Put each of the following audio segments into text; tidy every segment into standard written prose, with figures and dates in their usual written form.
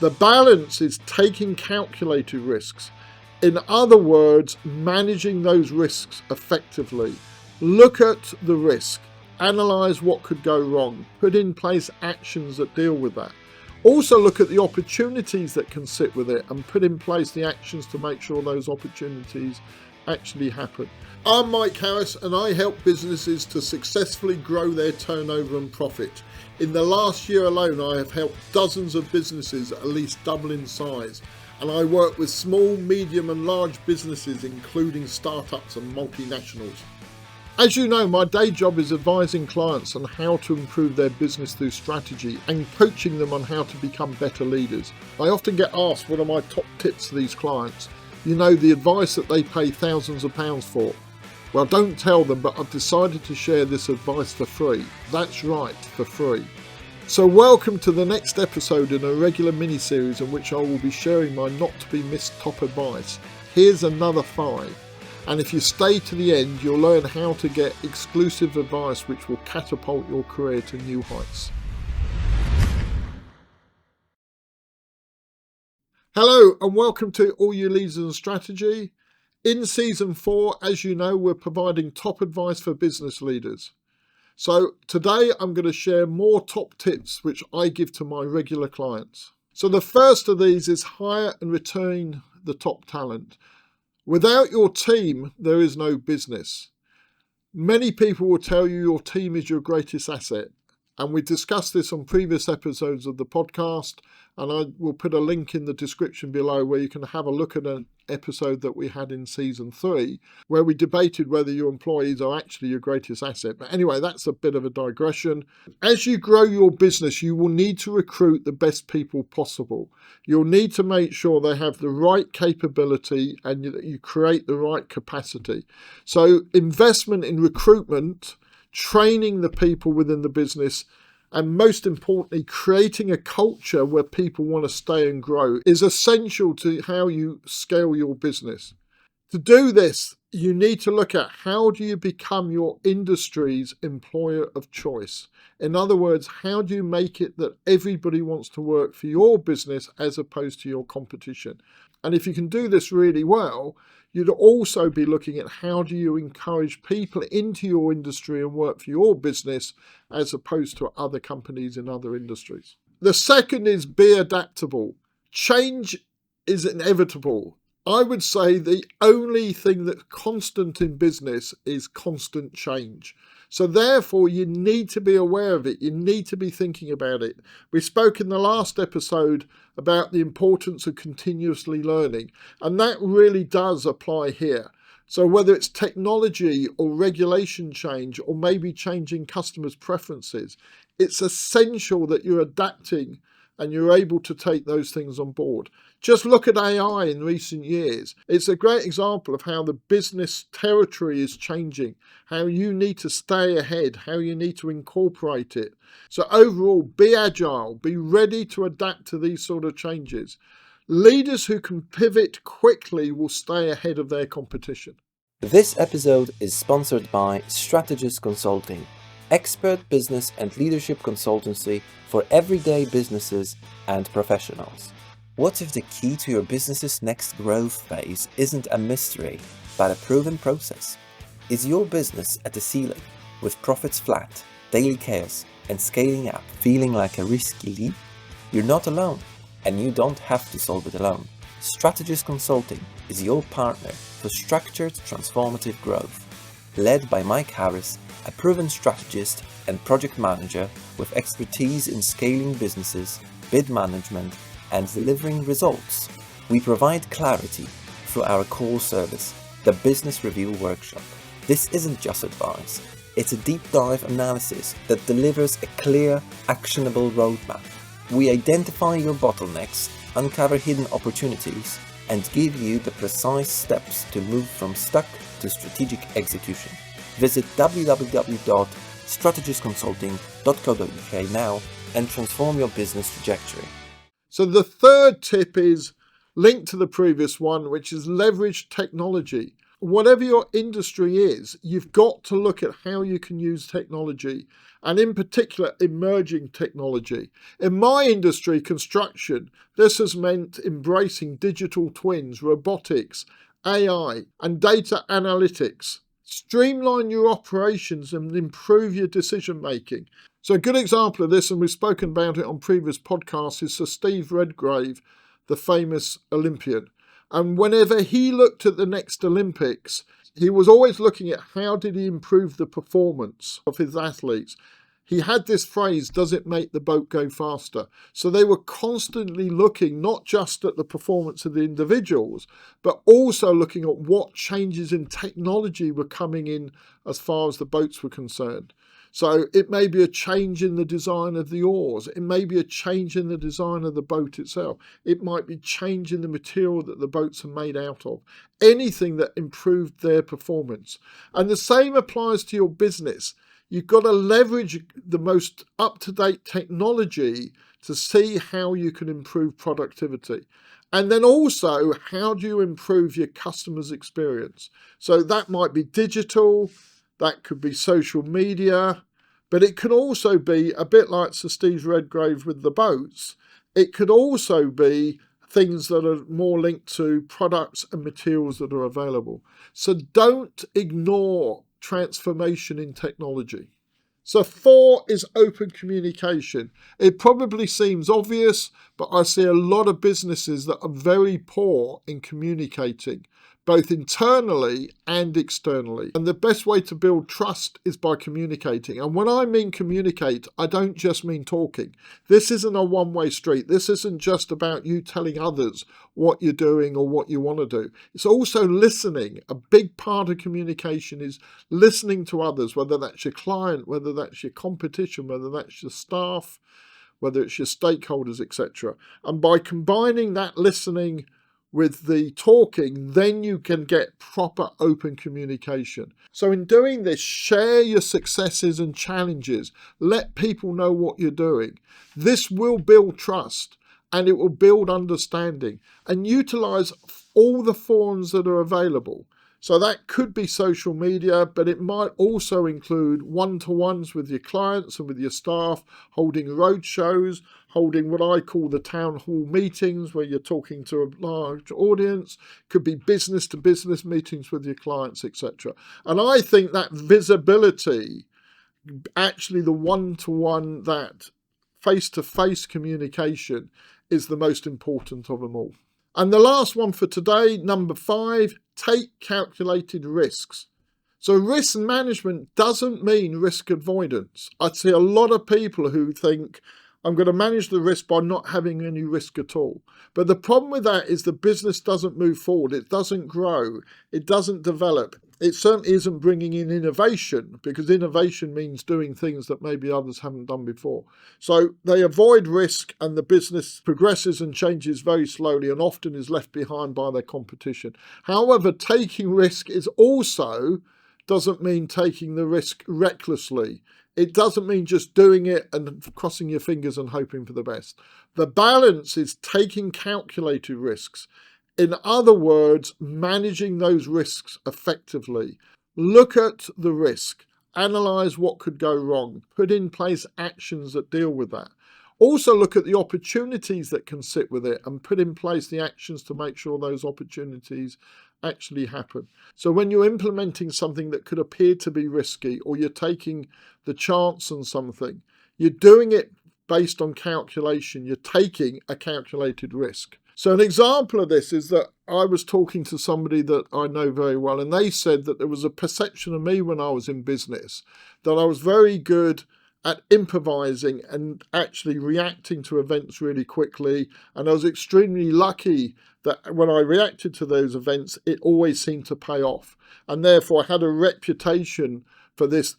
The balance is taking calculated risks. In other words, managing those risks effectively. Look at the risk, analyse what could go wrong, put in place actions that deal with that. Also look at the opportunities that can sit with it and put in place the actions to make sure those opportunities actually happen. I'm Mike Harris and I help businesses to successfully grow their turnover and profit. In the last year alone, I have helped dozens of businesses at least double in size. And I work with small, medium and large businesses, including startups and multinationals. As you know, my day job is advising clients on how to improve their business through strategy and coaching them on how to become better leaders. I often get asked what are my top tips to these clients. You know, the advice that they pay thousands of pounds for. Well, don't tell them, but I've decided to share this advice for free. That's right, for free. So welcome to the next episode in a regular mini-series in which I will be sharing my not to be missed top advice. Here's another 5. And if you stay to the end, you'll learn how to get exclusive advice which will catapult your career to new heights. Hello and welcome to All You Leaders and Strategy. In season 4, as you know, we're providing top advice for business leaders. So today I'm going to share more top tips which I give to my regular clients. So the first of these is hire and retain the top talent. Without your team, there is no business. Many people will tell you your team is your greatest asset. And we discussed this on previous episodes of the podcast. And I will put a link in the description below where you can have a look at an episode that we had in season 3, where we debated whether your employees are actually your greatest asset. But anyway, that's a bit of a digression. As you grow your business, you will need to recruit the best people possible. You'll need to make sure they have the right capability and you create the right capacity. So investment in recruitment, training the people within the business, and most importantly, creating a culture where people want to stay and grow is essential to how you scale your business. To do this, you need to look at how do you become your industry's employer of choice. In other words, how do you make it that everybody wants to work for your business as opposed to your competition? And if you can do this really well, you'd also be looking at how do you encourage people into your industry and work for your business as opposed to other companies in other industries. The second is be adaptable. Change is inevitable. I would say the only thing that's constant in business is constant change. So therefore, you need to be aware of it. You need to be thinking about it. We spoke in the last episode about the importance of continuously learning, and that really does apply here. So whether it's technology or regulation change or maybe changing customers' preferences, it's essential that you're adapting and you're able to take those things on board. Just look at AI in recent years. It's a great example of how the business territory is changing, how you need to stay ahead, how you need to incorporate it. So overall, be agile, be ready to adapt to these sort of changes. Leaders who can pivot quickly will stay ahead of their competition. This episode is sponsored by Strategist Consulting, expert business and leadership consultancy for everyday businesses and professionals. What if the key to your business's next growth phase isn't a mystery, but a proven process? Is your business at the ceiling, with profits flat, daily chaos, and scaling up feeling like a risky leap? You're not alone, and you don't have to solve it alone. Strategist Consulting is your partner for structured, transformative growth. Led by Mike Harris, a proven strategist and project manager with expertise in scaling businesses, bid management, and delivering results, we provide clarity through our core service, the Business Review Workshop. This isn't just advice, it's a deep dive analysis that delivers a clear, actionable roadmap. We identify your bottlenecks, uncover hidden opportunities, and give you the precise steps to move from stuck to strategic execution. Visit www.strategistconsulting.co.uk now and transform your business trajectory. So the third tip is linked to the previous one, which is leverage technology. whatever your industry is, you've got to look at how you can use technology, and in particular, emerging technology. In my industry, construction, this has meant embracing digital twins, robotics, AI, and data analytics. Streamline your operations and improve your decision making. So a good example of this, and we've spoken about it on previous podcasts, is Sir Steve Redgrave, the famous Olympian. And whenever he looked at the next Olympics, he was always looking at how did he improve the performance of his athletes. He had this phrase, does it make the boat go faster? So they were constantly looking not just at the performance of the individuals, but also looking at what changes in technology were coming in as far as the boats were concerned. So it may be a change in the design of the oars. It may be a change in the design of the boat itself. It might be changing the material that the boats are made out of. Anything that improved their performance. And the same applies to your business. You've got to leverage the most up-to-date technology to see how you can improve productivity. And then also, how do you improve your customer's experience? So that might be digital, that could be social media, but it could also be a bit like Sir Steve Redgrave with the boats. It could also be things that are more linked to products and materials that are available. So don't ignore transformation in technology. So 4 is open communication. It probably seems obvious, but I see a lot of businesses that are very poor in communicating, both internally and externally. And the best way to build trust is by communicating. And when I mean communicate, I don't just mean talking. This isn't a one-way street. This isn't just about you telling others what you're doing or what you want to do. It's also listening. A big part of communication is listening to others, whether that's your client, whether that's your competition, whether that's your staff, whether it's your stakeholders, etc. And by combining that listening with the talking, then you can get proper open communication. So in doing this, share your successes and challenges. Let people know what you're doing. This will build trust and it will build understanding, and utilize all the forums that are available. So that could be social media, but it might also include one-to-ones with your clients and with your staff, holding road shows, holding what I call the town hall meetings where you're talking to a large audience. Could be business-to-business meetings with your clients, etc. And I think that visibility, actually the one-to-one, that face-to-face communication is the most important of them all. And the last one for today, number 5, take calculated risks. So risk management doesn't mean risk avoidance. I see a lot of people who think, I'm going to manage the risk by not having any risk at all. But the problem with that is the business doesn't move forward. It doesn't grow. It doesn't develop. It certainly isn't bringing in innovation, because innovation means doing things that maybe others haven't done before. So they avoid risk, and the business progresses and changes very slowly and often is left behind by their competition. However, taking risk is also doesn't mean taking the risk recklessly. It doesn't mean just doing it and crossing your fingers and hoping for the best. The balance is taking calculated risks. In other words, managing those risks effectively. Look at the risk, analyse what could go wrong, put in place actions that deal with that. Also look at the opportunities that can sit with it and put in place the actions to make sure those opportunities actually happen. So when you're implementing something that could appear to be risky, or you're taking the chance on something, you're doing it based on calculation. You're taking a calculated risk. So an example of this is that I was talking to somebody that I know very well, and they said that there was a perception of me when I was in business that I was very good at improvising and actually reacting to events really quickly. And I was extremely lucky that when I reacted to those events, it always seemed to pay off. And therefore I had a reputation for this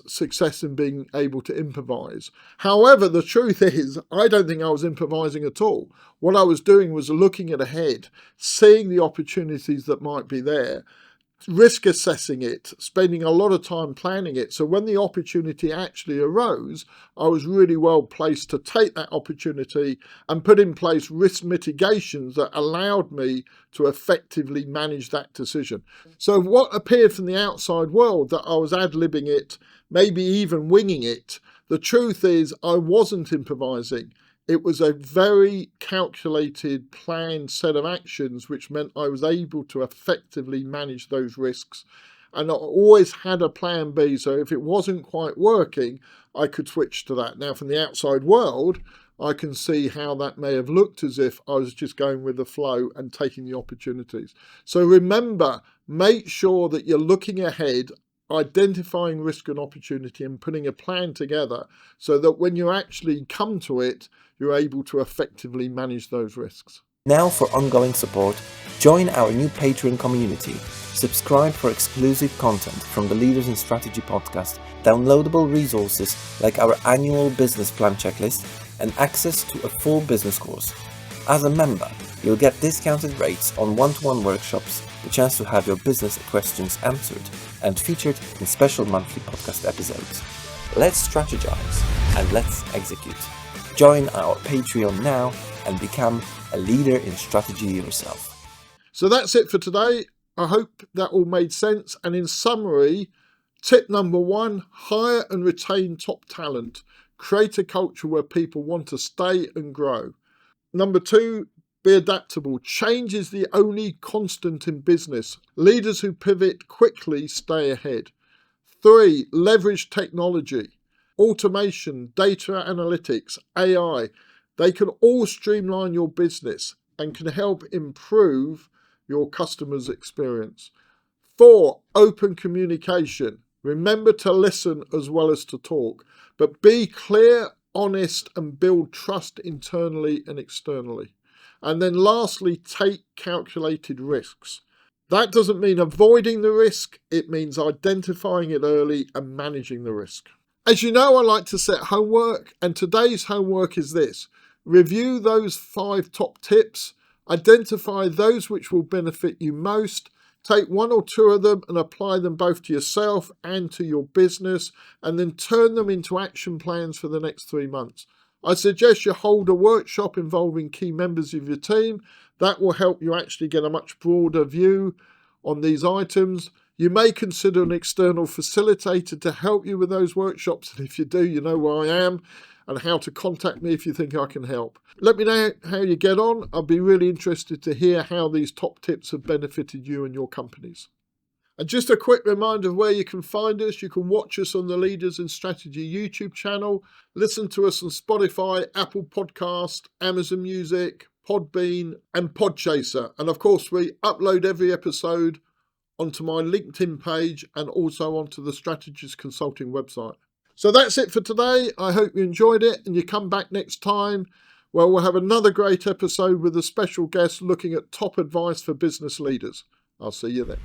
success in being able to improvise. However, the truth is, I don't think I was improvising at all. What I was doing was looking ahead, seeing the opportunities that might be there, risk assessing it, spending a lot of time planning it. So when the opportunity actually arose, I was really well placed to take that opportunity and put in place risk mitigations that allowed me to effectively manage that decision. So what appeared from the outside world that I was ad-libbing it, maybe even winging it, the truth is I wasn't improvising. It was a very calculated, planned set of actions, which meant I was able to effectively manage those risks. And I always had a plan B, so if it wasn't quite working, I could switch to that. Now, from the outside world, I can see how that may have looked as if I was just going with the flow and taking the opportunities. So remember, make sure that you're looking ahead, identifying risk and opportunity and putting a plan together so that when you actually come to it, you're able to effectively manage those risks. Now for ongoing support, join our new Patreon community, subscribe for exclusive content from the Leaders in Strategy podcast, downloadable resources like our annual business plan checklist, and access to a full business course. As a member, you'll get discounted rates on one-to-one workshops, the chance to have your business questions answered, and featured in special monthly podcast episodes. Let's strategize and let's execute. Join our Patreon now and become a leader in strategy yourself. So that's it for today. I hope that all made sense. And in summary, tip number 1, hire and retain top talent. Create a culture where people want to stay and grow. Number 2, be adaptable. Change is the only constant in business. Leaders who pivot quickly stay ahead. 3, leverage technology. Automation, data analytics, AI, they can all streamline your business and can help improve your customers' experience. 4, open communication. Remember to listen as well as to talk, but be clear, honest, and build trust internally and externally. And then lastly, take calculated risks. That doesn't mean avoiding the risk, it means identifying it early and managing the risk. As you know, I like to set homework, and today's homework is this. Review those 5 top tips, identify those which will benefit you most, take 1 or 2 of them and apply them both to yourself and to your business, and then turn them into action plans for the next 3 months. I suggest you hold a workshop involving key members of your team. That will help you actually get a much broader view on these items. You may consider an external facilitator to help you with those workshops, and if you do, you know where I am and how to contact me if you think I can help. Let me know how you get on. I'd be really interested to hear how these top tips have benefited you and your companies. And just a quick reminder of where you can find us. You can watch us on the Leaders in Strategy YouTube channel, listen to us on Spotify, Apple Podcast, Amazon Music, Podbean and Podchaser. And of course, we upload every episode onto my LinkedIn page and also onto the Strategist Consulting website. So that's it for today. I hope you enjoyed it and you come back next time where we'll have another great episode with a special guest looking at top advice for business leaders. I'll see you then.